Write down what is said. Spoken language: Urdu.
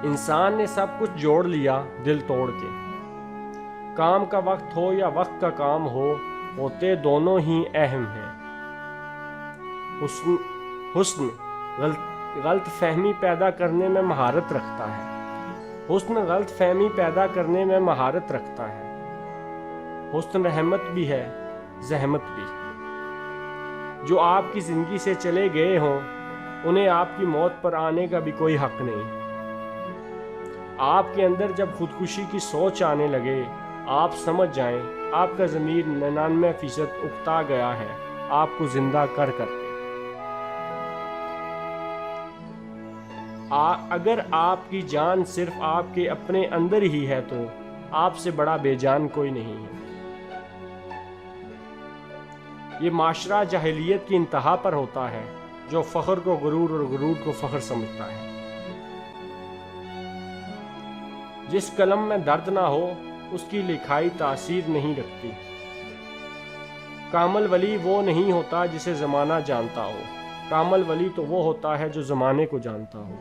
انسان نے سب کچھ جوڑ لیا دل توڑ کے، کام کا وقت ہو یا وقت کا کام ہو، ہوتے دونوں ہی اہم ہیں۔ حسن غلط فہمی پیدا کرنے میں مہارت رکھتا ہے۔ حسن غلط فہمی پیدا کرنے میں مہارت رکھتا ہے۔ حسن رحمت بھی ہے، زحمت بھی۔ جو آپ کی زندگی سے چلے گئے ہوں، انہیں آپ کی موت پر آنے کا بھی کوئی حق نہیں۔ آپ کے اندر جب خودکشی کی سوچ آنے لگے، آپ سمجھ جائیں آپ کا ضمیر 99% اکتا گیا ہے آپ کو زندہ کر کے۔ اگر آپ کی جان صرف آپ کے اپنے اندر ہی ہے تو آپ سے بڑا بے جان کوئی نہیں ہے۔ یہ معاشرہ جاہلیت کی انتہا پر ہوتا ہے، جو فخر کو غرور اور غرور کو فخر سمجھتا ہے۔ جس قلم میں درد نہ ہو، اس کی لکھائی تاثیر نہیں رکھتی۔ کامل ولی وہ نہیں ہوتا جسے زمانہ جانتا ہو، کامل ولی تو وہ ہوتا ہے جو زمانے کو جانتا ہو۔